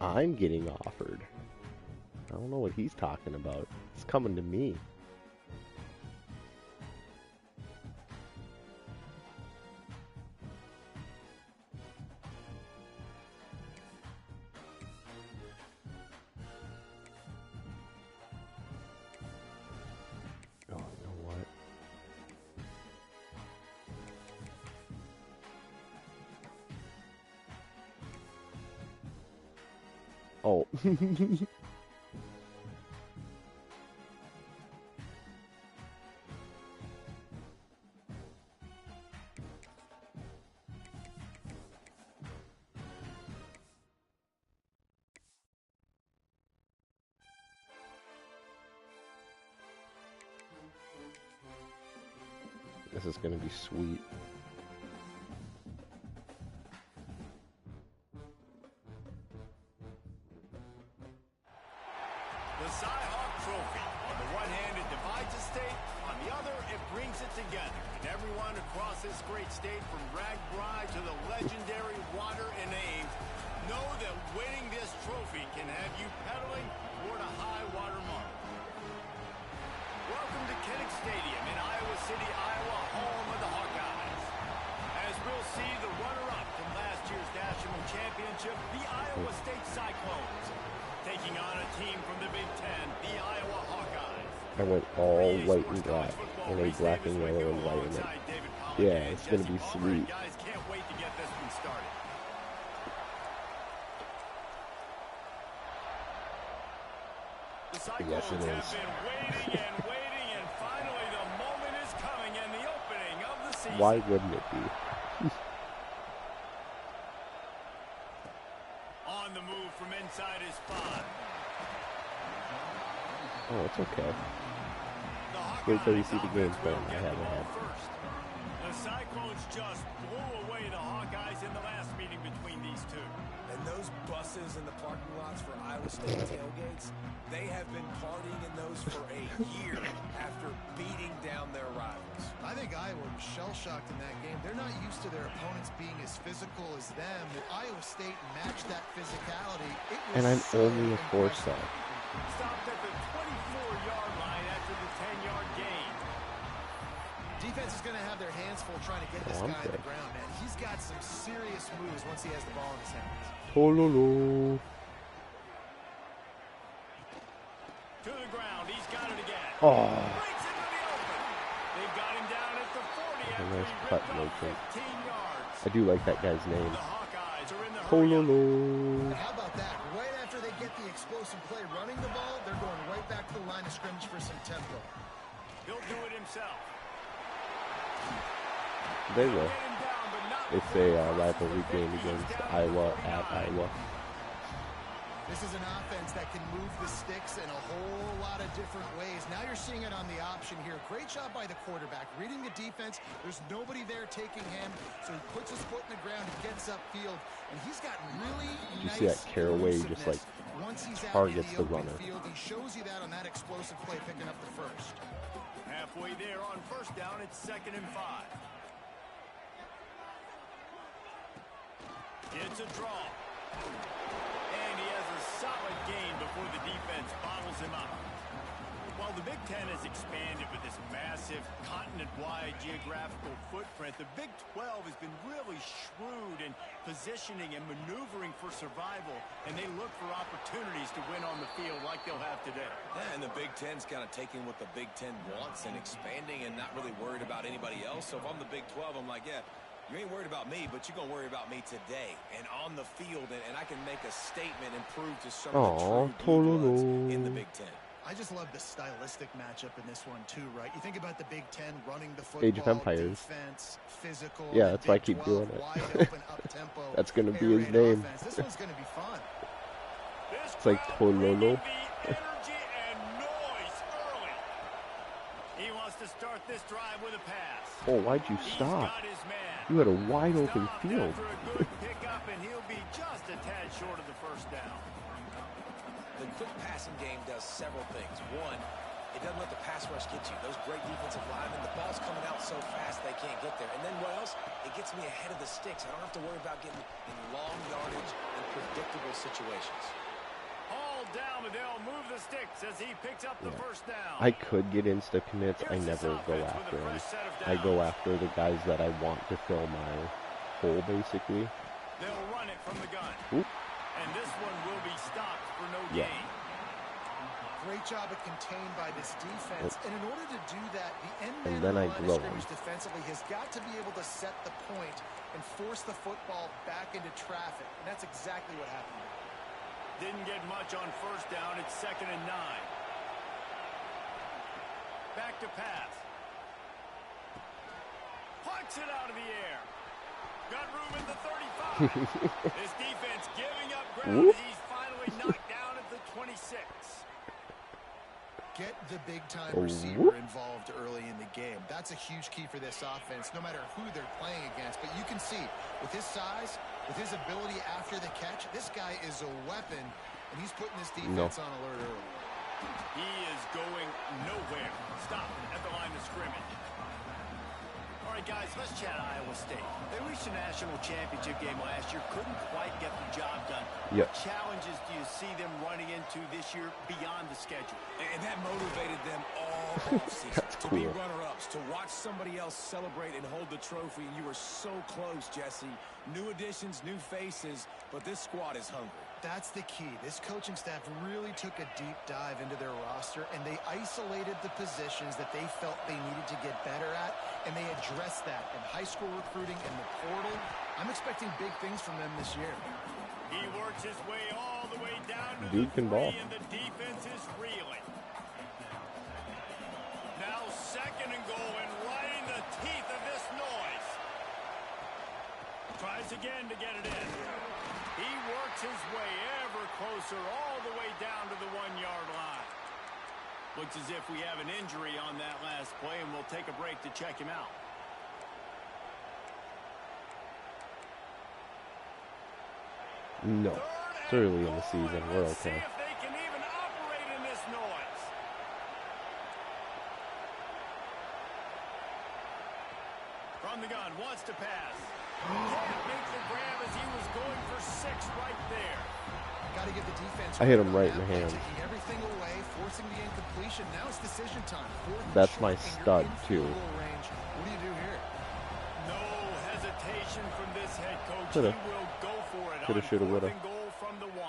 I'm getting offered. I don't know what he's talking about. It's coming to me. Oh, you know what? Oh. This is gonna be sweet. The Cy-Hawk Trophy. On the one hand, it divides a state. On the other, it brings it together. And everyone across this great state, from RAGBRAI to the legendary Water and Ames, know that winning this trophy can have you pedaling toward a high water mark. Welcome to Kinnick Stadium in Iowa City, Iowa, home of the Hawkeyes. As we'll see, the runner-up from last year's national championship, the Iowa State Cyclones, taking on a team from the Big Ten, the Iowa Hawkeyes. I went all white and black, and a black and yellow and white. And yeah, it's gonna be sweet. Guys, can't wait to get this one started. The Cyclones Yes, it is. have been waiting and waiting, and finally the moment is coming, and the opening of the season. Why wouldn't it be? On the move from inside his 5. Oh, it's okay. Wait till you see the game plan I haven't had. The Cyclones just blew away the Hawkeyes in the last meeting between these two. And those buses in the parking lots for Iowa State tailgates, they have been partying in those for a year after beating down their rivals. I think Iowa was shell-shocked in that game. They're not used to their opponents being as physical as them. Iowa State matched that physicality. And I'm only a 4-star. Stopped at the 24-yard line after the 10-yard gain. Defense is going to have their hands full trying to get this guy on the ground, man. He's got some serious moves once he has the ball in his hands. Tololo. To the ground. He's got it again. Oh. Breaks into the open. They've got him down at the 40 after nice he cut, ripped off Nathan. 15 yards. I do like that guy's name. The Hawkeyes are in the hurry. Tololo. And how about that? Right after they get the explosive play running the ball, they're going right back to the line of scrimmage for some tempo. He'll do it himself. They will. It's a rivalry game against Iowa at Iowa. This is an offense that can move the sticks in a whole lot of different ways. Now you're seeing it on the option here. Great job by the quarterback. Reading the defense, there's nobody there taking him, so he puts his foot in the ground, he gets upfield, and he's got really You nice see that Caraway just like once he's targets out in the open runner. field, he shows you that on that explosive play, picking up the first. Halfway there on first down, it's 2nd and 5. It's a draw. And he has a solid gain before the defense bottles him up. While the Big Ten has expanded with this massive continent-wide geographical footprint, the Big 12 has been really shrewd in positioning and maneuvering for survival, and they look for opportunities to win on the field like they'll have today. Yeah, and the Big Ten's kind of taking what the Big Ten wants and expanding and not really worried about anybody else. So if I'm the Big 12, I'm like, yeah, you ain't worried about me, but you're going to worry about me today and on the field, and I can make a statement and prove to some of the true blue bloods in the Big Ten. I just love the stylistic matchup in this one, too, right? You think about the Big Ten running the football, Age of Empires. defense, physical. Yeah, that's why I keep 12, doing it. wide open, up-tempo, That's going to be his air raid name. offense. This one's going to be fun. It's like Tololo. Energy and noise early. He wants to start this drive with a pass. Oh, why'd you He's stop? got his man. You had a wide open Stopped field. after a good pickup, and he'll be just a tad short of the first down. The quick passing game does several things. One, it doesn't let the pass rush get you. Those great defensive linemen, the ball's coming out so fast they can't get there. And then what else? It gets me ahead of the sticks. I don't have to worry about getting in long yardage and predictable situations. All down, and they'll move the sticks as he picks up the first down. I could get insta commits. I never go after them. I go after the guys that I want to fill my hole, basically. They'll run it from the gun. Oop. And this one will be stopped for no gain. Great job of contained by this defense. And in order to do that, the end man And then I line of glow scrimmage him. defensively has got to be able to set the point and force the football back into traffic. And that's exactly what happened. Didn't get much on first down. It's 2nd and 9. Back to pass. Plucks it out of the air. Got room in the 35. This defense giving up ground as he's finally knocked down at the 26. Get the big-time receiver involved early in the game. That's a huge key for this offense, no matter who they're playing against. But you can see, with his size, with his ability after the catch, this guy is a weapon, and he's putting this defense on alert early. He is going nowhere. Stop at the line of scrimmage. All right, guys, let's chat Iowa State. They reached a national championship game last year, couldn't quite get the job done. Yep. What challenges do you see them running into this year beyond the schedule? And that motivated them all offseason. That's to cool. be runner-ups, to watch somebody else celebrate and hold the trophy. And you were so close, Jesse. New additions, new faces, but this squad is hungry. That's the key. This coaching staff really took a deep dive into their roster, and they isolated the positions that they felt they needed to get better at, and they addressed that in high school recruiting and the portal. I'm expecting big things from them this year. He works his way all the way down to Dude the can 3, ball. and the defense is reeling. Now 2nd and goal, and right in the teeth of this noise. Tries again to get it in. He works his way ever closer all the way down to the 1-yard line. Looks as if we have an injury on that last play, and we'll take a break to check him out. No. It's early in the season. We're See okay. if they can even operate in this noise. From the gun, wants to pass. Can't make the grab as he was going for 6 right there. Got to get the defense. I hit him right in the hand. Taking everything away, forcing the incompletion. Now it's decision time. That's my stud, too. What do you do here? No hesitation from this head coach. Coulda. He will go for it. Coulda, on shoulda, 4th woulda. and goal from the 1.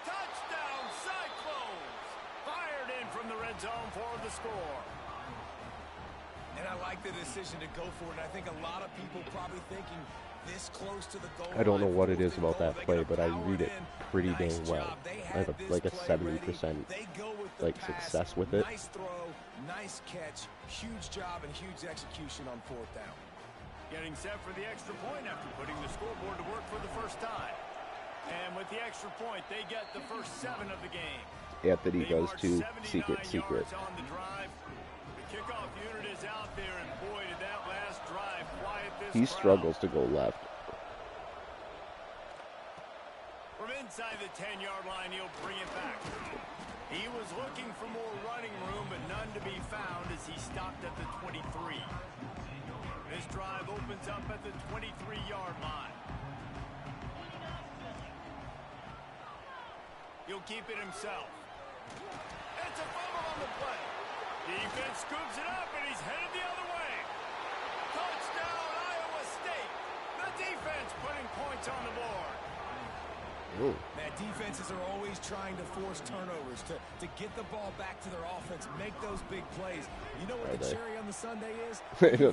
Touchdown, Cyclones! Fired in from the red zone for the score. And I like the decision to go for it. I think a lot of people probably thinking this close to the goal I don't know line, what it 4th is and about goal, that they're play, gonna but I power read it in. pretty Nice dang well. job. They I have had like a this play 70% ready. They go with the like pass. success with it. Nice throw, nice catch, huge job and huge execution on 4th down. Getting set for the extra point after putting the scoreboard to work for the first time. And with the extra point, they get the first 7 of the game. Anthony They goes march to 79 secret. yards on the drive. The kickoff unit is out there, and boy, did that last drive quiet this He crowd. struggles to go left. From inside the 10-yard line, he'll bring it back. He was looking for more running room, but none to be found as he stopped at the 23. This drive opens up at the 23-yard line. He'll keep it himself. It's a fumble on the play. Defense scoops it up, and he's headed the other way. Touchdown, Iowa State. The defense putting points on the board. Ooh. Man, defenses are always trying to force turnovers, to get the ball back to their offense, make those big plays. You know what the cherry on the sundae is?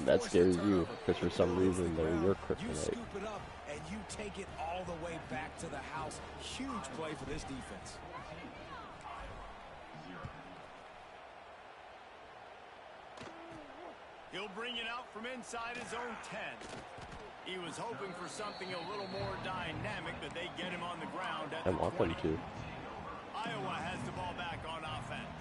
That scares you, because for some reason they're your You kryptonite. scoop it up, and you take it all the way back to the house. Huge play for this defense. He'll bring it out from inside his own 10. He was hoping for something a little more dynamic, but they get him on the ground at I the want 20. them to. Iowa has the ball back on offense.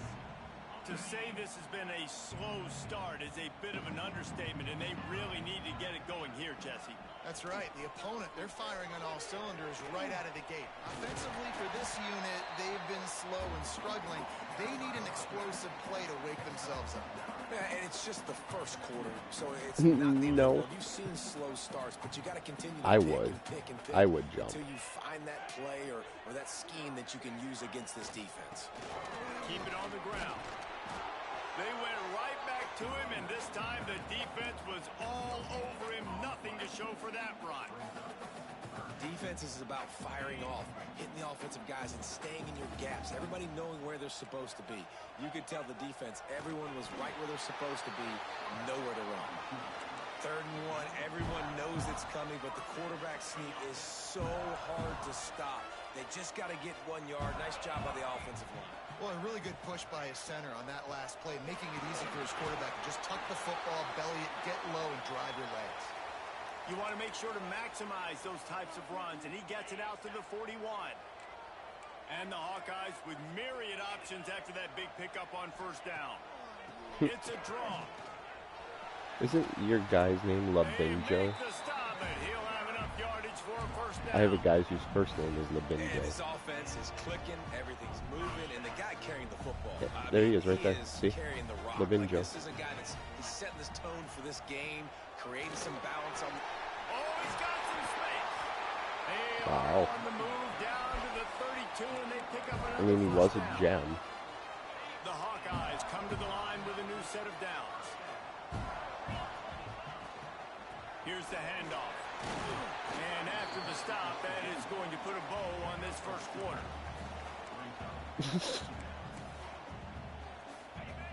To say this has been a slow start is a bit of an understatement, and they really need to get it going here, Jesse. That's right. The opponent, they're firing on all cylinders right out of the gate. Offensively, for this unit, they've been slow and struggling. They need an explosive play to wake themselves up. Yeah, and it's it's just the first quarter, so it's not the end of the No. world. You've seen slow starts, but you got to continue to I pick would. and pick and pick I would jump. until you find that play or that scheme that you can use against this defense. Keep it on the ground. They went right back to him, and this time the defense was all over him. Nothing to show for that run. Defense is about firing off, hitting the offensive guys, and staying in your gaps. Everybody knowing where they're supposed to be. You could tell the defense, everyone was right where they're supposed to be, nowhere to run. 3rd and 1, everyone knows it's coming, but the quarterback sneak is so hard to stop. They just got to get 1 yard. Nice job by the offensive line. Well, a really good push by his center on that last play, making it easy for his quarterback to just tuck the football, belly it, get low, and drive your legs. You want to make sure to maximize those types of runs, and he gets it out to the 41. And the Hawkeyes with myriad options after that big pickup on 1st down. It's a draw. Isn't your guy's name Labinjo? I have a guy whose first name is Labinjo. And this offense is clicking, everything's moving, and the guy carrying the football. Yeah, there he is, right there. See? Carrying the rock. Labinjo. Like, this is a guy that's setting this tone for this game, creating some balance on. Oh, he's got some space. They Wow. are on the move down to the 32, and they pick up another. I mean, he was a down. gem. The Hawkeyes come to the line with a new set of downs. Here's the handoff. And after the stop, that is going to put a bow on this 1st quarter.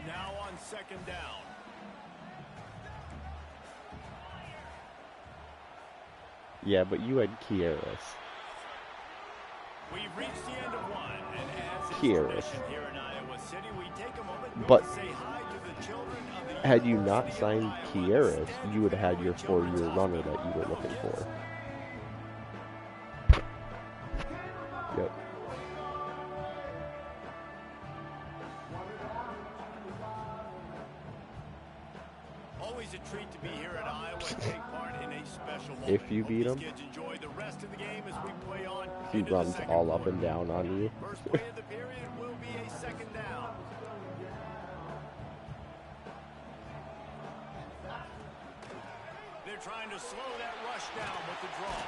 Now on 2nd down. Yeah, but you had Kieris. We've reached the end of 1, and as is Kieris. tradition here in Iowa City, we take a moment But to say hi to the children of the had you not University of signed Iowa. Kieris, Stand you would have had your Children's 4-year runner Hospital. that you were looking for. Yep. Always a treat to be here at Iowa and take part in a special moment. If you beat Hope him, these kids enjoy the rest of the game as we play on he into the runs second all up quarter. and down on you. First play of the period will be a 2nd down. They're trying to slow that rush down with the draw.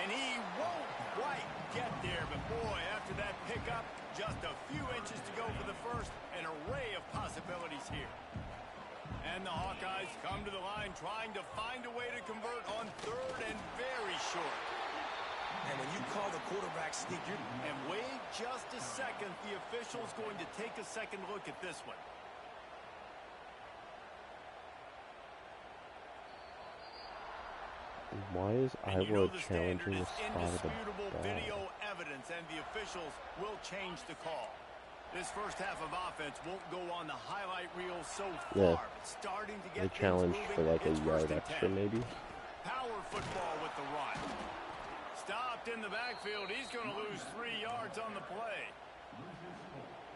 And he won't quite get there, but boy, after that pickup, just a few inches to go for the first, an array of possibilities here. And the Hawkeyes come to the line trying to find a way to convert on 3rd and very short. And when you call the quarterback sneak, And wait just a second, the official's going to take a second look at this one. Why is And you know Iowa the challenging standard the is spot of the indisputable ball? video evidence, and the officials will change the call. This first half of offense won't go on the highlight reel so Yeah. far, but starting to They get challenged things for moving. like a It's yard 1st and extra, 10. maybe. Power football with the run. Stopped in the backfield. He's going to lose 3 yards on the play.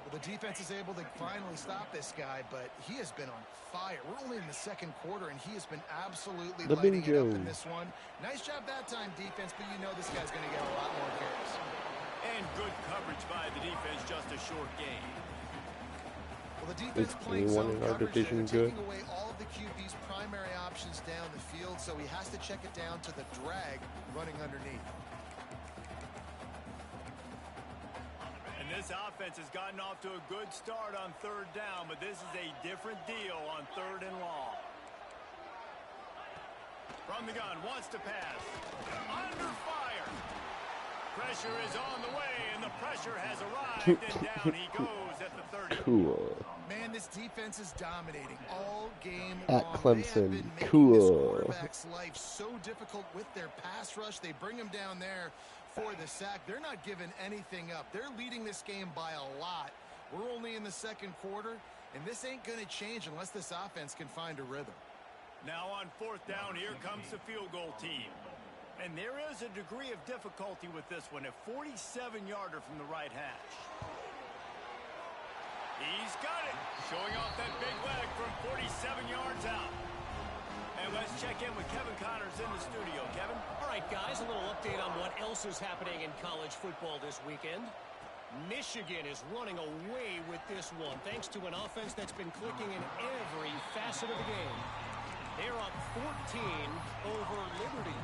Well, the defense is able to finally stop this guy, but he has been on fire. We're only in the 2nd quarter, and he has been absolutely lighting it up in this one. Nice job that time, defense, but you know this guy's going to get a lot more carries. And good coverage by the defense, just a short gain. Well, the defense Is playing anyone zone in our coverage, division they're good? taking away all of the QB's primary options down the field, so he has to check it down to the drag running underneath. And this offense has gotten off to a good start on 3rd down, but this is a different deal on 3rd and long. From the gun, wants to pass. Under fire. Pressure is on the way, and the pressure has arrived, and down he goes at the 30. Cool. Man, this defense is dominating all game At long. Clemson, They have been making cool. this quarterback's life so difficult with their pass rush. They bring him down there for the sack. They're not giving anything up. They're leading this game by a lot. We're only in the 2nd quarter, and this ain't going to change unless this offense can find a rhythm. Now on 4th down, here comes the field goal team. And there is a degree of difficulty with this one, a 47-yarder from the right hash. He's got it, showing off that big leg from 47 yards out. And let's check in with Kevin Connors in the studio. Kevin? All right, guys, a little update on what else is happening in college football this weekend. Michigan is running away with this one, thanks to an offense that's been clicking in every facet of the game. They're up 14 over Liberty.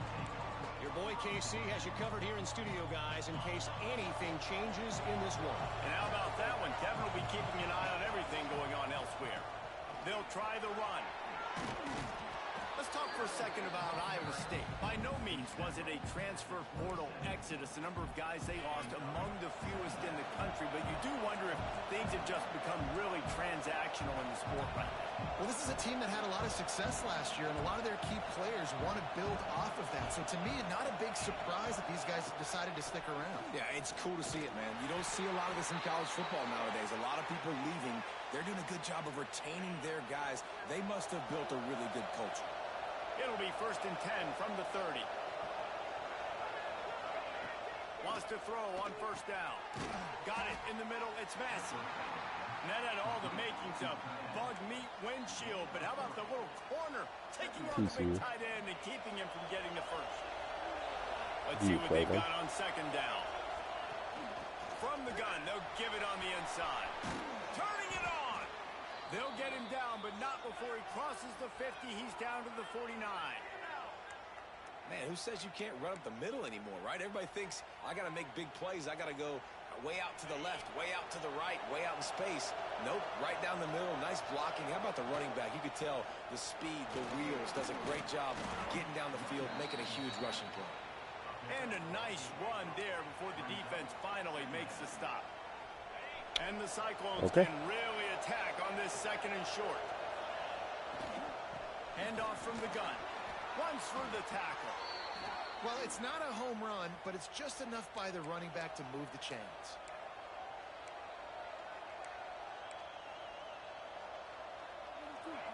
Your boy KC has you covered here in studio, guys, in case anything changes in this one. And how about that one? Kevin will be keeping an eye on everything going on elsewhere. They'll try the run. Let's talk for a second about Iowa State. By no means was it a transfer portal exodus. The number of guys they lost among the fewest in the country, but you do wonder if things have just become really transactional in the sport right now. Well, this is a team that had a lot of success last year, and a lot of their key players want to build off of that. So to me, not a big surprise that these guys have decided to stick around. Yeah, it's cool to see it, man. You don't see a lot of this in college football nowadays. A lot of people leaving. They're doing a good job of retaining their guys. They must have built a really good culture. It'll be 1st and 10 from the 30. Wants to throw on 1st down. Got it in the middle. It's Massey. And that had all the makings of bug meat windshield. But how about the little corner taking on the big tight end and keeping him from getting the first? Let's see what they've got on 2nd down. From the gun, they'll give it on the inside. Turning it on. They'll get him down, but not before he crosses the 50. He's down to the 49. Man, who says you can't run up the middle anymore, right? Everybody thinks, I got to make big plays. I got to go way out to the left, way out to the right, way out in space. Nope, right down the middle. Nice blocking. How about the running back? You could tell the speed, the wheels, does a great job getting down the field, making a huge rushing play. And a nice run there before the defense finally makes the stop. And the Cyclones can really attack on this 2nd and short. Handoff from the gun. Runs through the tackle. Well, it's not a home run, but it's just enough by the running back to move the chains.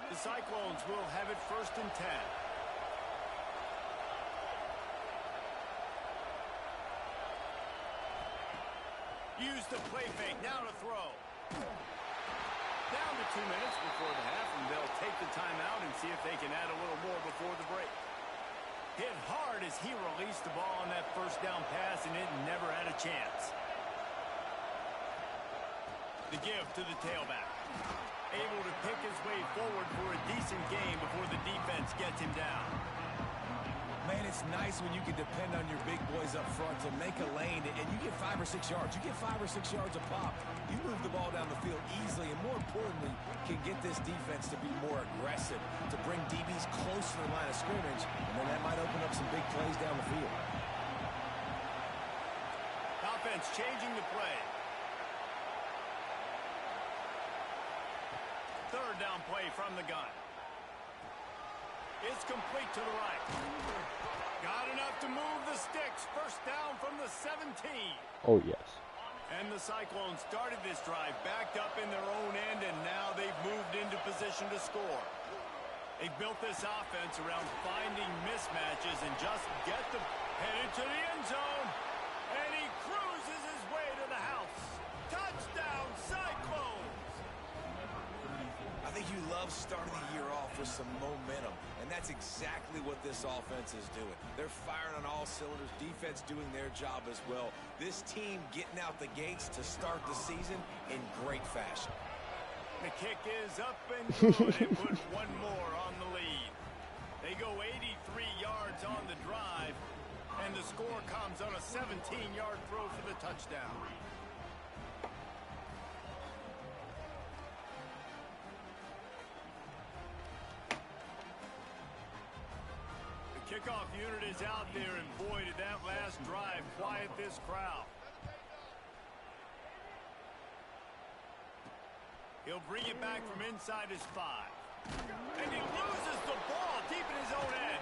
The Cyclones will have it 1st and 10. Use the play fake, now to throw. Down to 2 minutes before the half, and they'll take the timeout and see if they can add a little more before the break. Hit hard as he released the ball on that 1st down pass, and it never had a chance. The give to the tailback. Able to pick his way forward for a decent game before the defense gets him down. Man, it's nice when you can depend on your big boys up front to make a lane, and you get 5 or 6 yards. You get 5 or 6 yards a pop. You move the ball down the field easily, and more importantly, can get this defense to be more aggressive, to bring DBs close to the line of scrimmage, and then that might open up some big plays down the field. Offense changing the play. 3rd down play from the gun. It's complete to the right. Got enough to move the sticks. 1st down from the 17. Oh, yes. And the Cyclones started this drive backed up in their own end, and now they've moved into position to score. They've built this offense around finding mismatches and just get them headed to the end zone. And he cruises his way to the house. Touchdown, Cyclones! I think you love starting the year off with some momentum, and that's exactly what this offense is doing. They're firing on all cylinders, defense doing their job as well. This team getting out the gates to start the season in great fashion. The kick is up and good and put one more on the lead. They go 83 yards on the drive, and the score comes on a 17-yard throw for the touchdown. Kickoff unit is out there, and boy, did that last drive quiet this crowd. He'll bring it back from inside his 5. And he loses the ball deep in his own end.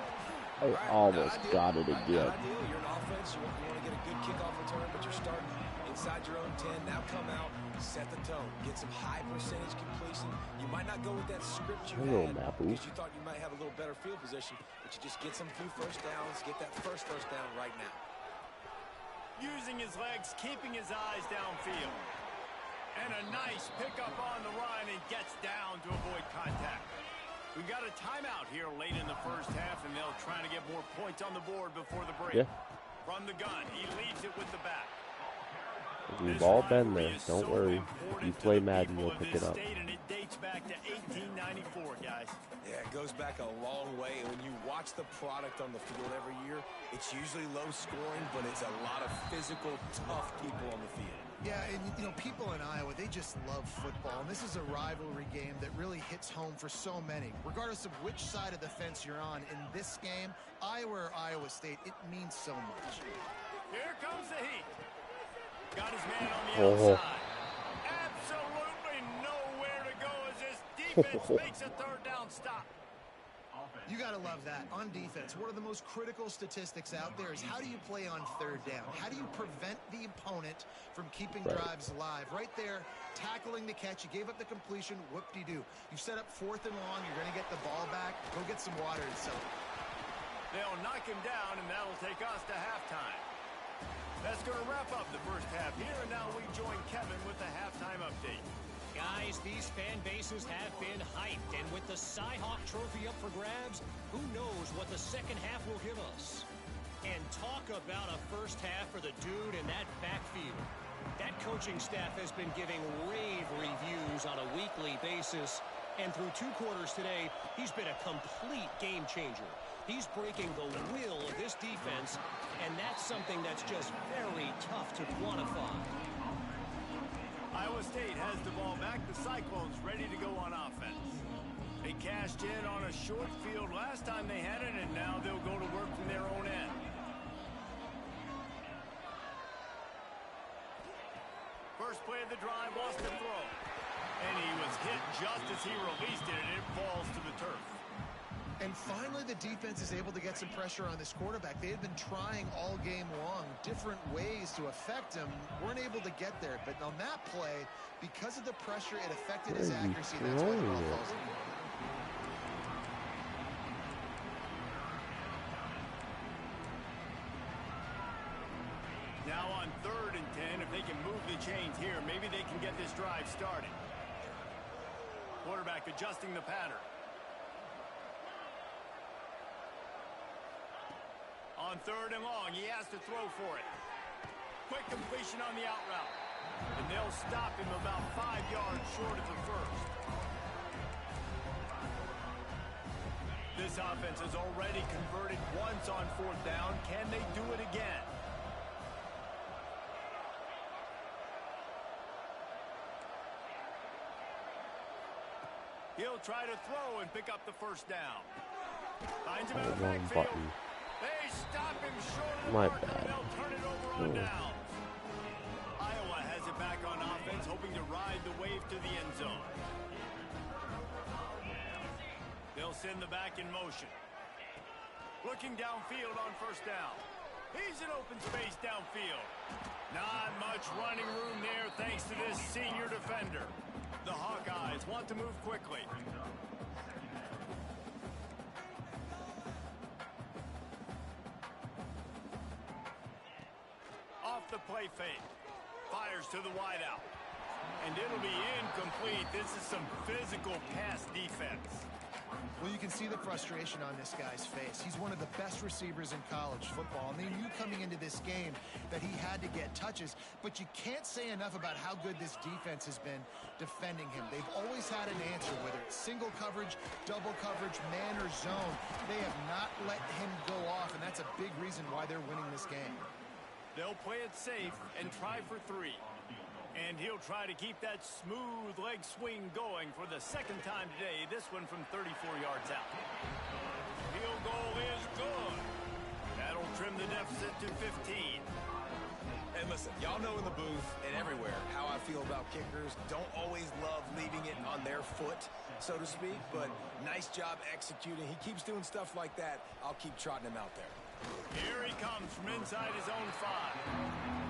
I almost got it again. You're an offense. You want to get a good kickoff return, but you're starting inside your own 10. Now come out, set the tone, get some high percentage completion. You might not go with that script you had because you thought you might have a little better field position, but you just get some few 1st downs, get that first down right now. Using his legs, keeping his eyes downfield. And a nice pickup on the run, and gets down to avoid contact. We've got a timeout here late in the 1st half, and they'll try to get more points on the board before the break. Yeah. From the gun, he leaves it with the back. We've all been there. Don't worry. If you play Madden, you'll pick it up. And it dates dates back to 1894, guys. Yeah, it goes back a long way. And when you watch the product on the field every year, it's usually low scoring, but it's a lot of physical, tough people on the field. Yeah, and you know, people in Iowa, they just love football. And this is a rivalry game that really hits home for so many. Regardless of which side of the fence you're on in this game, Iowa or Iowa State, it means so much. Here comes the heat. Got his man on the outside. Absolutely nowhere to go as this defense makes a third down stop. You got to love that. On defense, one of the most critical statistics out there is how do you play on third down? How do you prevent the opponent from keeping drives alive? Right there, tackling the catch. You gave up the completion. Whoop-de-doo. You set up 4th and long. You're going to get the ball back. Go get some water and celebrate. They'll knock him down, and that'll take us to halftime. That's going to wrap up the first half here, and now we join Kevin with the halftime update. Guys, these fan bases have been hyped, and with the Cy-Hawk Trophy up for grabs, who knows what the second half will give us. And talk about a first half for the dude in that backfield. That coaching staff has been giving rave reviews on a weekly basis, and through 2 quarters today, he's been a complete game changer. He's breaking the will of this defense, and that's something that's just very tough to quantify. Iowa State has the ball back. The Cyclones ready to go on offense. They cashed in on a short field last time they had it, and now they'll go to work from their own end. First play of the drive, lost the throw. And he was hit just as he released it, and it falls to the turf. And finally, the defense is able to get some pressure on this quarterback. They had been trying all game long different ways to affect him. Weren't able to get there. But on that play, because of the pressure, it affected his accuracy. That's why the ball falls. Now on 3rd and 10, if they can move the chains here, maybe they can get this drive started. Quarterback adjusting the pattern. On 3rd and long, he has to throw for it. Quick completion on the out route. And they'll stop him about 5 yards short of the first. This offense has already converted once on 4th down. Can they do it again? He'll try to throw and pick up the first down. Finds him out of the backfield. They stop him short of the mark, and they'll turn it over on downs. Iowa has it back on offense, hoping to ride the wave to the end zone. They'll send the back in motion. Looking downfield on 1st down. He's in open space downfield. Not much running room there thanks to this senior defender. The Hawkeyes want to move quickly. The play fake. Fires to the wideout. And it'll be incomplete. This is some physical pass defense. Well, you can see the frustration on this guy's face. He's one of the best receivers in college football, and they knew coming into this game that he had to get touches, but you can't say enough about how good this defense has been defending him. They've always had an answer, whether it's single coverage, double coverage, man or zone. They have not let him go off, and that's a big reason why they're winning this game. They'll play it safe and try for 3. And he'll try to keep that smooth leg swing going for the 2nd time today, this one from 34 yards out. Field goal is good. That'll trim the deficit to 15. And listen, y'all know in the booth and everywhere how I feel about kickers. Don't always love leaving it on their foot, so to speak, but nice job executing. He keeps doing stuff like that. I'll keep trotting him out there. Here he comes from inside his own 5.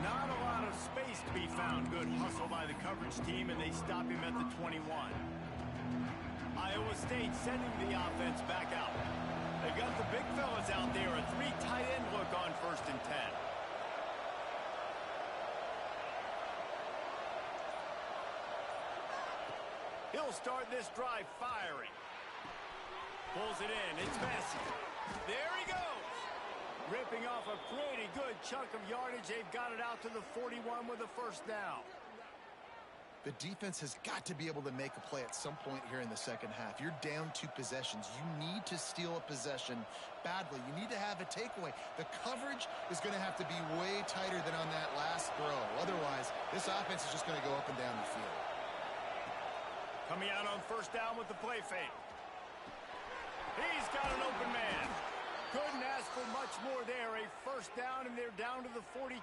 Not a lot of space to be found. Good hustle by the coverage team, and they stop him at the 21. Iowa State sending the offense back out. They've got the big fellas out there. A 3 tight end look on 1st and 10. He'll start this drive firing. Pulls it in. It's Messi. There he goes. Ripping off a pretty good chunk of yardage. They've got it out to the 41 with a 1st down. The defense has got to be able to make a play at some point here in the second half. You're down 2 possessions. You need to steal a possession badly. You need to have a takeaway. The coverage is going to have to be way tighter than on that last throw. Otherwise, this offense is just going to go up and down the field. Coming out on first down with the play fake. He's got an open man. Couldn't ask for much more there. A first down, and they're down to the 42.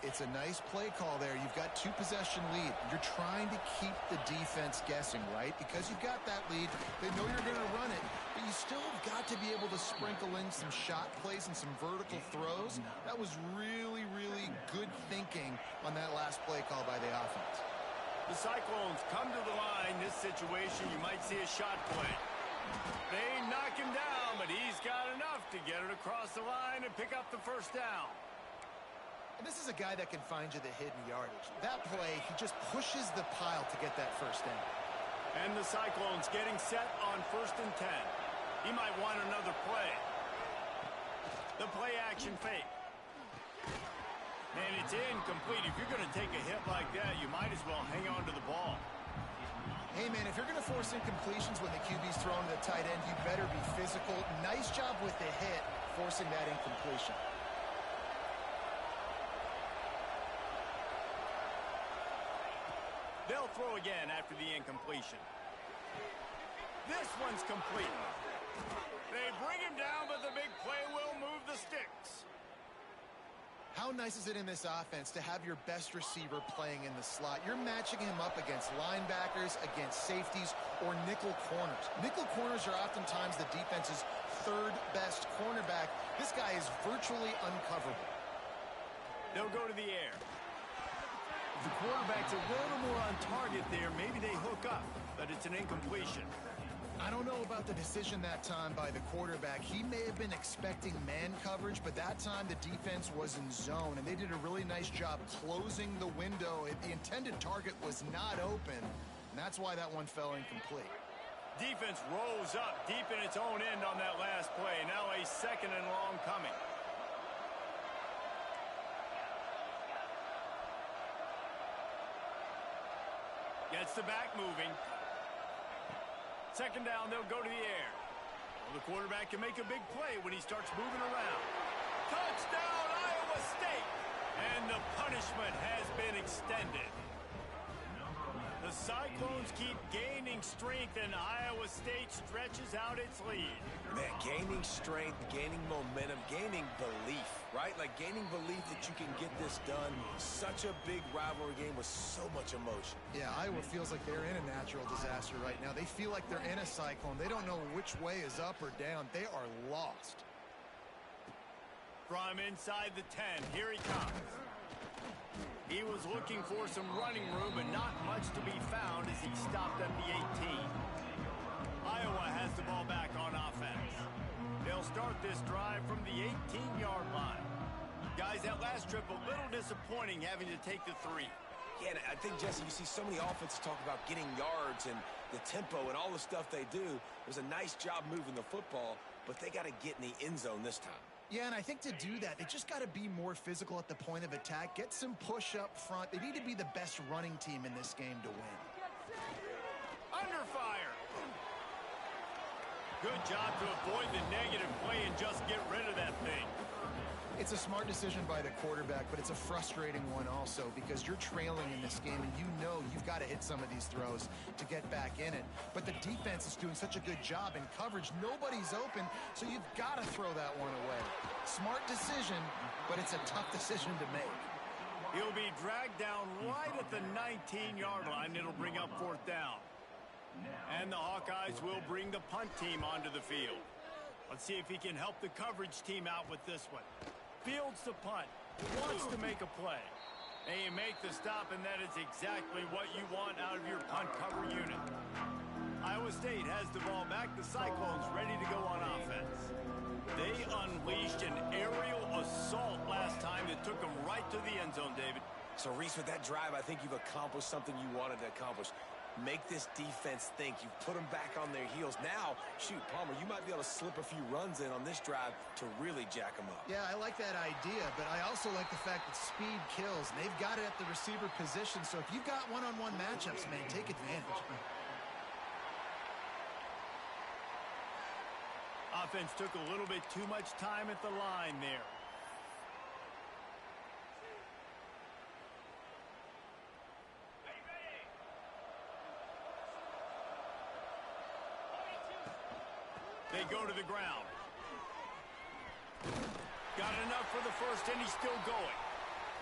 It's a nice play call there. You've got 2-possession lead. You're trying to keep the defense guessing, right? Because you've got that lead. They know you're going to run it, but you still have got to be able to sprinkle in some shot plays and some vertical throws. That was really, really good thinking on that last play call by the offense. The Cyclones come to the line. This situation, you might see a shot play. They knock him down, but he's got enough to get it across the line and pick up the first down. And this is a guy that can find you the hidden yardage. That play, he just pushes the pile to get that first down. And the Cyclones getting set on 1st and 10. He might want another play. The play action fake. And it's incomplete. If you're going to take a hit like that, you might as well hang on to the ball. Hey, man, if you're going to force incompletions when the QB's thrown to the tight end, you better be physical. Nice job with the hit, forcing that incompletion. They'll throw again after the incompletion. This one's complete. They bring him down, but the big play will move the sticks. How nice is it in this offense to have your best receiver playing in the slot? You're matching him up against linebackers, against safeties, or nickel corners. Nickel corners are oftentimes the defense's 3rd best cornerback. This guy is virtually uncoverable. They'll go to the air. If the quarterback's a little more on target there, maybe they hook up, but it's an incompletion. I don't know about the decision that time by the quarterback. He may have been expecting man coverage, but that time the defense was in zone, and they did a really nice job closing the window. The intended target was not open, and that's why that one fell incomplete. Defense rose up deep in its own end on that last play. Now a 2nd and long coming. Gets the back moving. 2nd down, they'll go to the air. Well, the quarterback can make a big play when he starts moving around. Touchdown, Iowa State! And the punishment has been extended. The Cyclones keep gaining strength, and Iowa State stretches out its lead. Man, gaining strength, gaining momentum, gaining belief, right? Like gaining belief that you can get this done. Such a big rivalry game with so much emotion. Yeah, Iowa feels like they're in a natural disaster right now. They feel like they're in a cyclone. They don't know which way is up or down. They are lost. From inside the 10, here he comes. He was looking for some running room, but not much to be found as he stopped at the 18. Iowa has the ball back on offense. They'll start this drive from the 18-yard line. Guys, that last trip a little disappointing having to take the 3. Yeah, and I think, Jesse, you see so many offenses talk about getting yards and the tempo and all the stuff they do. It was a nice job moving the football, but they got to get in the end zone this time. Yeah, and I think to do that, they just got to be more physical at the point of attack, get some push up front. They need to be the best running team in this game to win. Under fire. Good job to avoid the negative play and just get rid of that thing. It's a smart decision by the quarterback, but it's a frustrating one also because you're trailing in this game and you know you've got to hit some of these throws to get back in it. But the defense is doing such a good job in coverage. Nobody's open, so you've got to throw that one away. Smart decision, but it's a tough decision to make. He'll be dragged down right at the 19-yard line. It'll bring up 4th down. And the Hawkeyes will bring the punt team onto the field. Let's see if he can help the coverage team out with this one. Fields the punt, wants to make a play. And you make the stop, and that is exactly what you want out of your punt cover unit. Iowa State has the ball back. The Cyclones ready to go on offense. They unleashed an aerial assault last time that took them right to the end zone, David. So, Reese, with that drive, I think you've accomplished something you wanted to accomplish. make this defense think. You put them back on their heels. Now, shoot, Palmer, you might be able to slip a few runs in on this drive to really jack them up. Yeah, I like that idea, but I also like the fact that speed kills. And they've got it at the receiver position, so if you've got one-on-one matchups, man, take advantage. Offense took a little bit too much time at the line there. They go to the ground. Got enough for the first, and he's still going.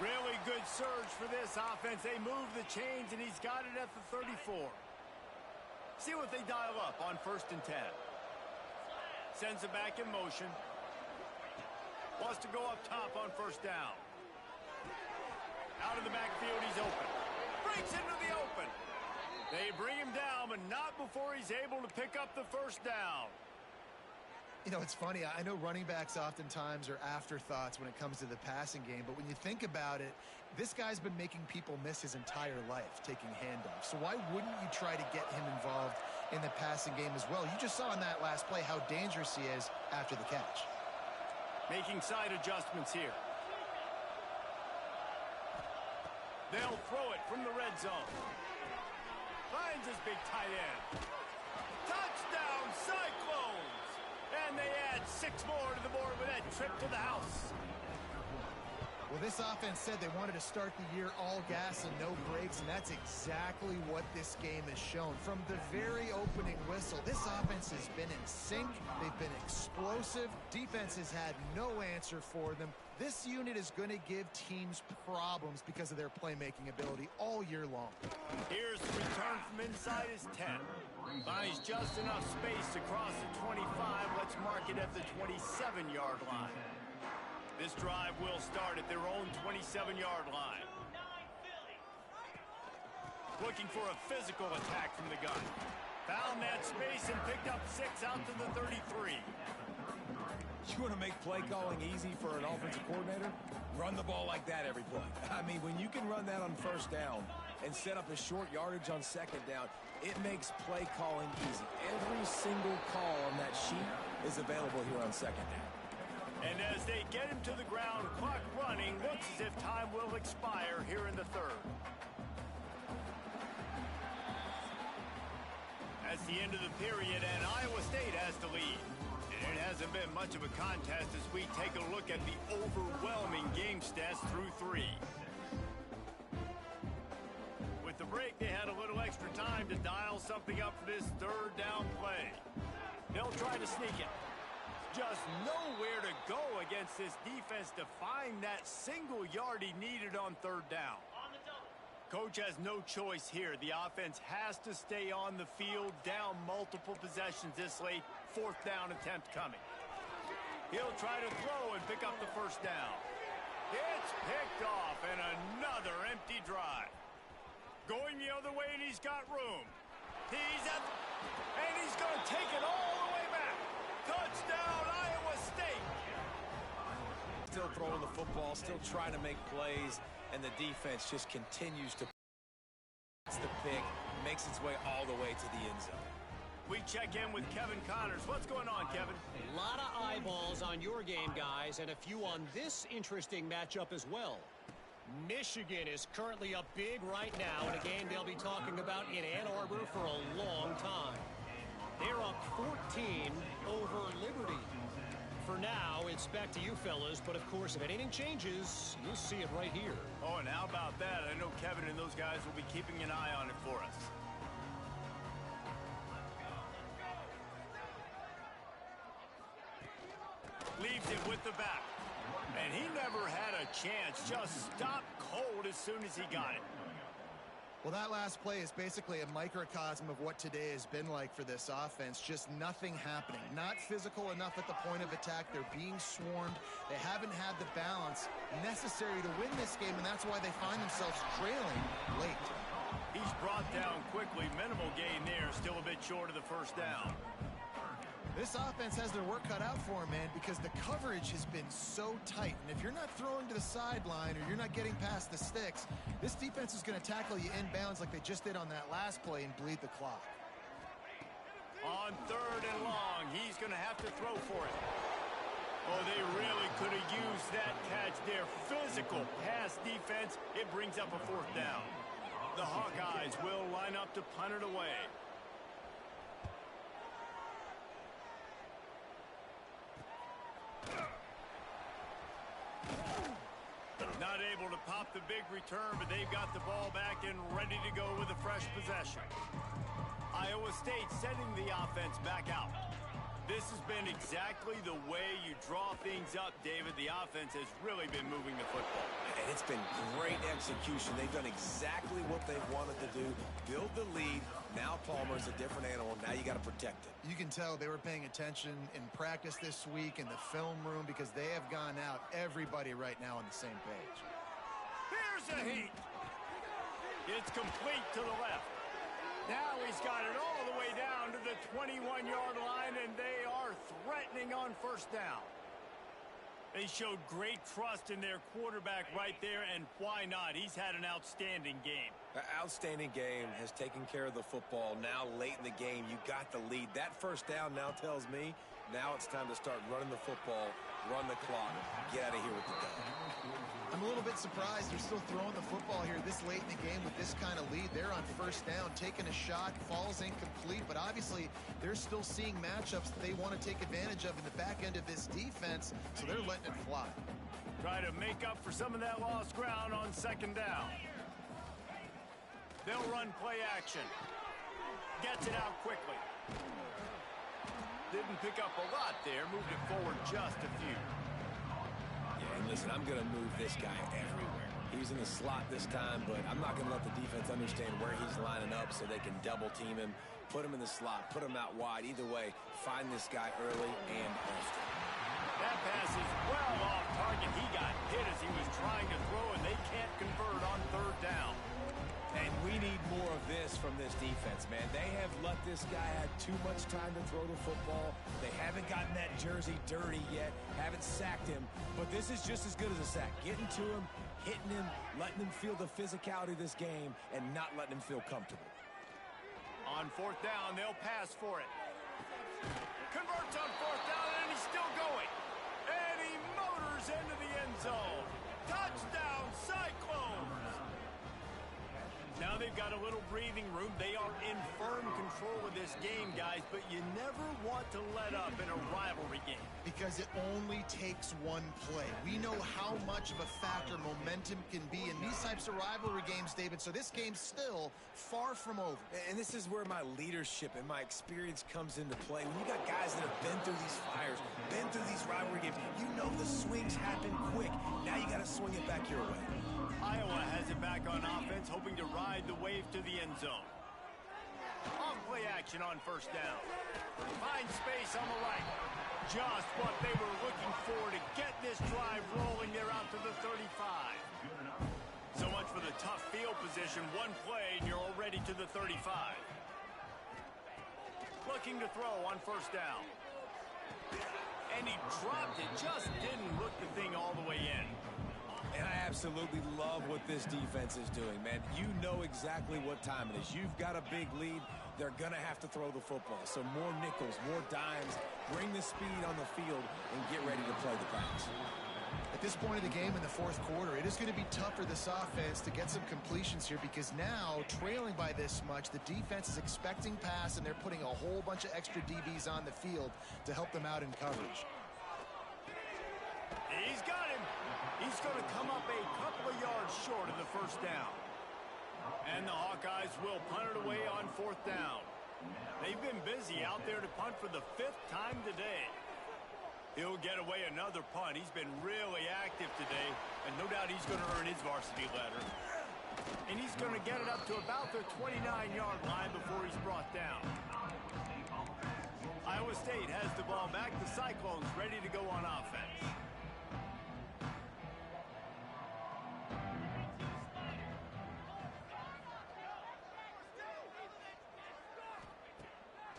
Really good surge for this offense. They move the chains, and he's got it at the 34. See what they dial up on 1st and 10. Sends it back in motion. Wants to go up top on 1st down. Out of the backfield, he's open. Breaks into the open. They bring him down, but not before he's able to pick up the 1st down. You know, it's funny. I know running backs oftentimes are afterthoughts when it comes to the passing game, but when you think about it, this guy's been making people miss his entire life taking handoffs. So why wouldn't you try to get him involved in the passing game as well? You just saw in that last play how dangerous he is after the catch. Making side adjustments here. They'll throw it from the red zone. Finds his big tight end. Touchdown, Cyclones! And they add 6 more to the board with that trip to the house. Well, this offense said they wanted to start the year all gas and no brakes, and that's exactly what this game has shown. From the very opening whistle, this offense has been in sync. They've been explosive. Defense has had no answer for them. This unit is going to give teams problems because of their playmaking ability all year long. Here's the return from inside his 10. Finds just enough space across the 25. Let's mark it at the 27-yard line. This drive will start at their own 27-yard line. Looking for a physical attack from the gun. Found that space and picked up 6 out to the 33. You want to make play calling easy for an offensive coordinator? Run the ball like that every play. I mean, when you can run that on 1st down and set up a short yardage on 2nd down, it makes play calling easy. Every single call on that sheet is available here on 2nd down. And as they get him to the ground, clock running, looks as if time will expire here in the 3rd. That's the end of the period, and Iowa State has the lead. And it hasn't been much of a contest as we take a look at the overwhelming game stats through 3. With the break, they had a little extra time to dial something up for this 3rd down play. They'll try to sneak it. Just nowhere to go against this defense to find that single yard he needed on 3rd down. Coach has no choice here. The offense has to stay on the field, down multiple possessions this late. 4th down attempt coming. He'll try to throw and pick up the 1st down. It's picked off, and another empty drive. Going the other way, and he's got room. And he's going to take it all the way back. Touchdown, Iowa State. Still throwing the football, still trying to make plays, and the defense just continues to it's the pick, makes its way all the way to the end zone. We check in with Kevin Connors. What's going on, Kevin? A lot of eyeballs on your game, guys, and a few on this interesting matchup as well. Michigan is currently up big right now in a game they'll be talking about in Ann Arbor for a long time. They're up 14 over Liberty. For now, it's back to you fellas, but of course, if anything changes, you'll see it right here. Oh, and how about that? I know Kevin and those guys will be keeping an eye on it for us. Leaves it with the back. And he never had a chance. Just stopped cold as soon as he got it. Well, that last play is basically a microcosm of what today has been like for this offense. Just nothing happening. Not physical enough at the point of attack. They're being swarmed. They haven't had the balance necessary to win this game, and that's why they find themselves trailing late. He's brought down quickly. Minimal gain there. Still a bit short of the 1st down. This offense has their work cut out for them, man, because the coverage has been so tight. And if you're not throwing to the sideline or you're not getting past the sticks, this defense is going to tackle you inbounds like they just did on that last play and bleed the clock. On 3rd and long, he's going to have to throw for it. Oh, they really could have used that catch there. Physical pass defense. It brings up a 4th down. The Hawkeyes will line up to punt it away. Not able to pop the big return, but they've got the ball back and ready to go with a fresh possession. Iowa State sending the offense back out. This has been exactly the way you draw things up, David. The offense has really been moving the football. And it's been great execution. They've done exactly what they've wanted to do. Build the lead. Now Palmer's a different animal. Now you got to protect it. You can tell they were paying attention in practice this week in the film room because they have gone out, everybody right now on the same page. Here's a heat. It's complete to the left. Now he's got it all the way down to the 21-yard line, and they are threatening on 1st down. They showed great trust in their quarterback right there, and why not? He's had an outstanding game. Outstanding game, has taken care of the football. Now late in the game, you got the lead. That 1st down now tells me now it's time to start running the football, run the clock, get out of here with the gun. I'm a little bit surprised they're still throwing the football here this late in the game with this kind of lead. They're on 1st down, taking a shot, falls incomplete, but obviously they're still seeing matchups that they want to take advantage of in the back end of this defense, so they're letting it fly. Try to make up for some of that lost ground on 2nd down. They'll run play action. Gets it out quickly. Didn't pick up a lot there, moved it forward just a few. Yeah, and listen, I'm going to move this guy everywhere. He's in the slot this time, but I'm not going to let the defense understand where he's lining up so they can double team him, put him in the slot, put him out wide. Either way, find this guy early and often. That pass is well off target. He got hit as he was trying to throw, and they can't convert on 3rd down. And we need more of this from this defense, man. They have let this guy have too much time to throw the football. They haven't gotten that jersey dirty yet, haven't sacked him, but this is just as good as a sack. Getting to him, hitting him, letting him feel the physicality of this game, and not letting him feel comfortable. On 4th down, they'll pass for it. Converts on 4th down, and he's still going. And he motors into the end zone. Touchdown, Cyclones! Now they've got a little breathing room. They are in firm control of this game, guys, but you never want to let up in a rivalry game. Because it only takes one play. We know how much of a factor momentum can be in these types of rivalry games, David, so this game's still far from over. And this is where my leadership and my experience comes into play. When you got guys that have been through these fires, been through these rivalry games, you know the swings happen quick. Now you got to swing it back your way. Iowa has it back on offense, hoping to ride the wave to the end zone. Off play action on 1st down. Find space on the right. Just what they were looking for to get this drive rolling. They're out to the 35. So much for the tough field position. One play, and you're already to the 35. Looking to throw on 1st down. And he dropped it. Just didn't look the thing all the way in. And I absolutely love what this defense is doing, man. You know exactly what time it is. You've got a big lead. They're going to have to throw the football. So more nickels, more dimes. Bring the speed on the field and get ready to play the pass. At this point of the game in the 4th quarter, it is going to be tough for this offense to get some completions here because now, trailing by this much, the defense is expecting pass, and they're putting a whole bunch of extra DBs on the field to help them out in coverage. He's got him. He's going to come up a couple of yards short of the 1st down. And the Hawkeyes will punt it away on 4th down. They've been busy out there to punt for the 5th time today. He'll get away another punt. He's been really active today, and no doubt he's going to earn his varsity letter. And he's going to get it up to about the 29-yard line before he's brought down. Iowa State has the ball back. The Cyclones ready to go on offense.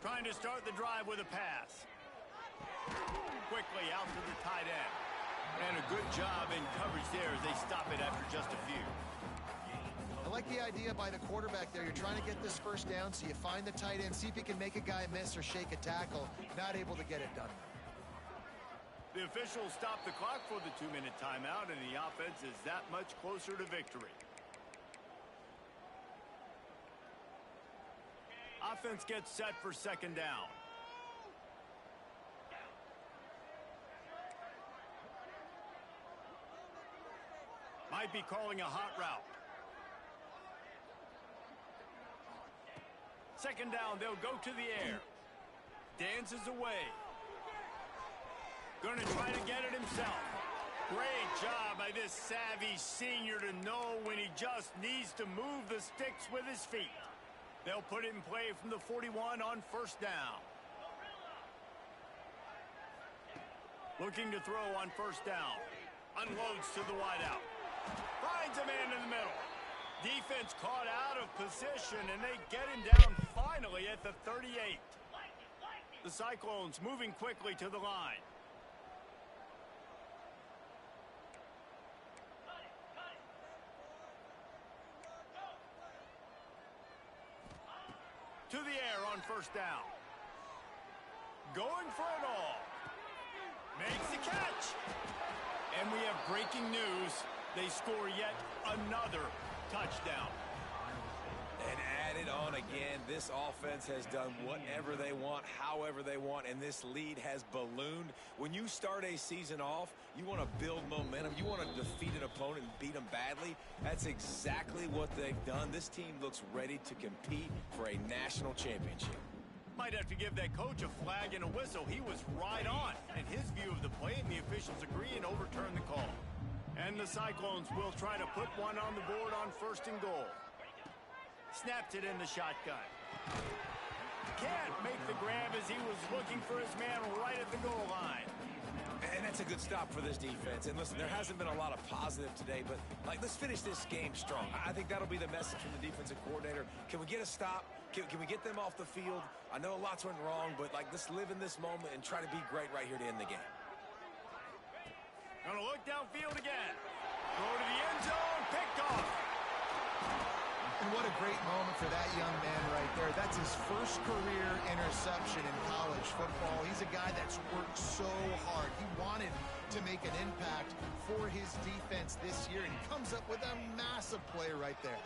Trying to start the drive with a pass. Quickly out to the tight end. And a good job in coverage there as they stop it after just a few. I like the idea by the quarterback there. You're trying to get this first down, so you find the tight end, see if you can make a guy miss or shake a tackle. Not able to get it done. The officials stop the clock for the 2-minute timeout, and the offense is that much closer to victory. Offense gets set for second down. Might be calling a hot route. Second down, they'll go to the air. Dances away. Gonna try to get it himself. Great job by this savvy senior to know when he just needs to move the sticks with his feet. They'll put it in play from the 41 on first down. Looking to throw on first down. Unloads to the wideout. Finds a man in the middle. Defense caught out of position, and they get him down finally at the 38. The Cyclones moving quickly to the line. To the air on first down. Going for it all. Makes the catch. And we have breaking news. They score yet another touchdown. And added on again, this offense has done whatever they want, however they want, and this lead has ballooned. When you start a season off, you want to build momentum. You want to defeat an opponent and beat them badly. That's exactly what they've done. This team looks ready to compete for a national championship. Might have to give that coach a flag and a whistle. He was right on in his view of the play, and the officials agree and overturn the call. And the Cyclones will try to put one on the board on first and goal. Snapped it in the shotgun. Can't make the grab as he was looking for his man right at the goal line. And that's a good stop for this defense. And listen, there hasn't been a lot of positive today, but let's finish this game strong. I think that'll be the message from the defensive coordinator. Can we get a stop? Can we get them off the field? I know lots went wrong, but let's live in this moment and try to be great right here to end the game. Gonna look downfield again. Throw to the end zone. Picked off. And what a great moment for that young man right there. That's his first career interception in college football. He's a guy that's worked so hard. He wanted to make an impact for his defense this year, and he comes up with a massive play right there.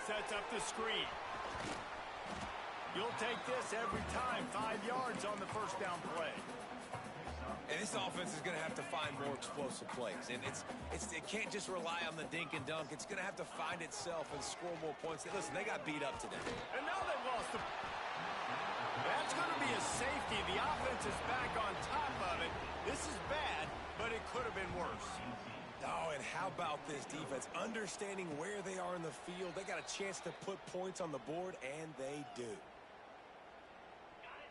Sets up the screen. You'll take this every time. 5 yards on the first down play. And this offense is going to have to find more explosive plays. And it can't just rely on the dink and dunk. It's going to have to find itself and score more points. Listen, they got beat up today. And now they've lost the... That's going to be a safety. The offense is back on top of it. This is bad, but it could have been worse. Oh, and how about this defense? Understanding where they are in the field. They got a chance to put points on the board, and they do.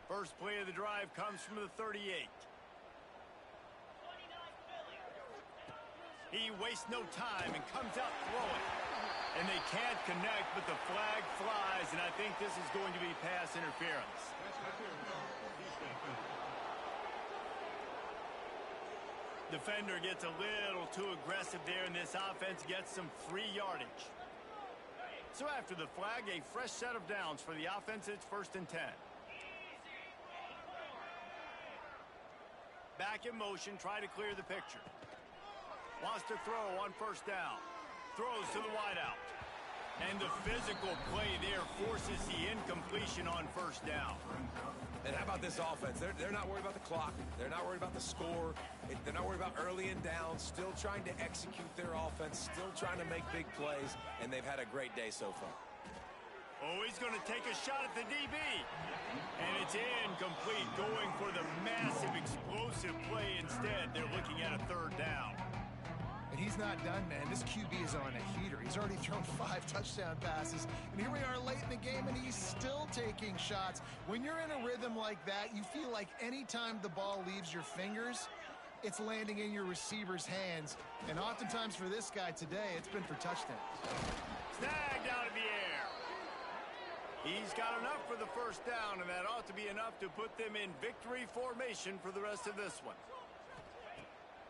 First play of the drive comes from the 38. He wastes no time and comes out throwing. And they can't connect, but the flag flies, and I think this is going to be pass interference. Defender gets a little too aggressive there, and this offense gets some free yardage. So after the flag, a fresh set of downs for the offense. It's 1st and 10. Back in motion, try to clear the picture. Wants to throw on first down. Throws to the wideout. And the physical play there forces the incompletion on first down. And how about this offense? They're not worried about the clock. They're not worried about the score. They're not worried about early and down. Still trying to execute their offense. Still trying to make big plays. And they've had a great day so far. Oh, he's going to take a shot at the DB. And it's incomplete. Going for the massive explosive play instead. They're looking at a 3rd down. And he's not done, man. This QB is on a heater. He's already thrown 5 touchdown passes. And here we are late in the game, and he's still taking shots. When you're in a rhythm like that, you feel like any time the ball leaves your fingers, it's landing in your receiver's hands. And oftentimes for this guy today, it's been for touchdowns. Snagged out of the air. He's got enough for the first down, and that ought to be enough to put them in victory formation for the rest of this one.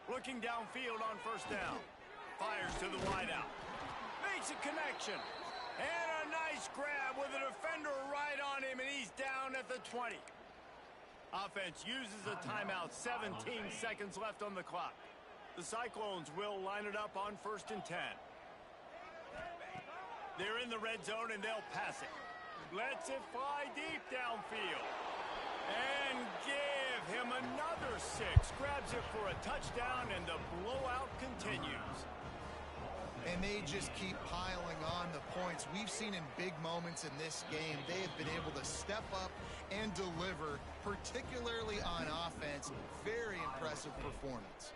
Looking downfield on first down. Fires to the wideout. Makes a connection. And a nice grab with a defender right on him, and he's down at the 20. Offense uses a timeout. 17 seconds left on the clock. The Cyclones will line it up on 1st and 10. They're in the red zone, and they'll pass it. Lets it fly deep downfield. And give him another 6. Grabs it for a touchdown, and the blowout continues. And they just keep piling on the points. We've seen in big moments in this game, they have been able to step up and deliver, particularly on offense. Very impressive performance.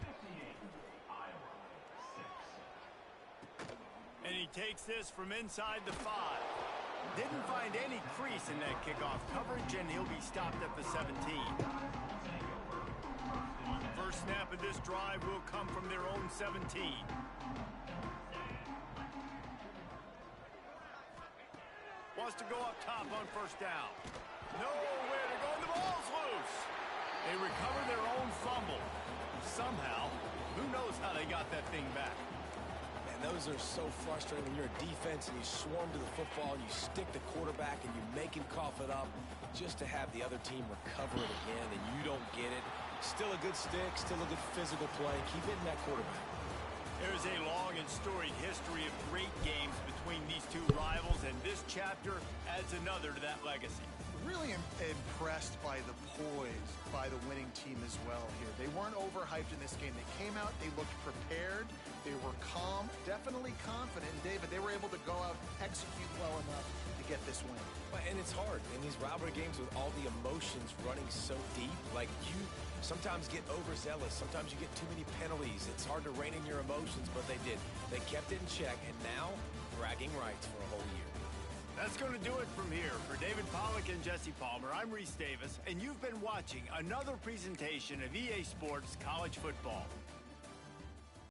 And he takes this from inside the 5. Didn't find any crease in that kickoff coverage, and he'll be stopped at the 17. First snap of this drive will come from their own 17. Wants to go up top on first down. Nowhere to go, and the ball's loose. They recover their own fumble. Somehow, who knows how they got that thing back. Those are so frustrating when you're a defense and you swarm to the football and you stick the quarterback and you make him cough it up just to have the other team recover it again and you don't get it. Still a good stick, still a good physical play. Keep hitting that quarterback. There's a long and storied history of great games between these two rivals, and this chapter adds another to that legacy. Really impressed by the poise by the winning team as well here. They weren't overhyped in this game. They came out, they looked prepared, they were calm, definitely confident. And David, they were able to go out, execute well enough to get this win. And it's hard in these rivalry games with all the emotions running so deep. Like, you sometimes get overzealous. Sometimes you get too many penalties. It's hard to rein in your emotions, but they did. They kept it in check, and now bragging rights for a whole year. That's going to do it from here. For David Pollack and Jesse Palmer, I'm Reese Davis, and you've been watching another presentation of EA Sports College Football.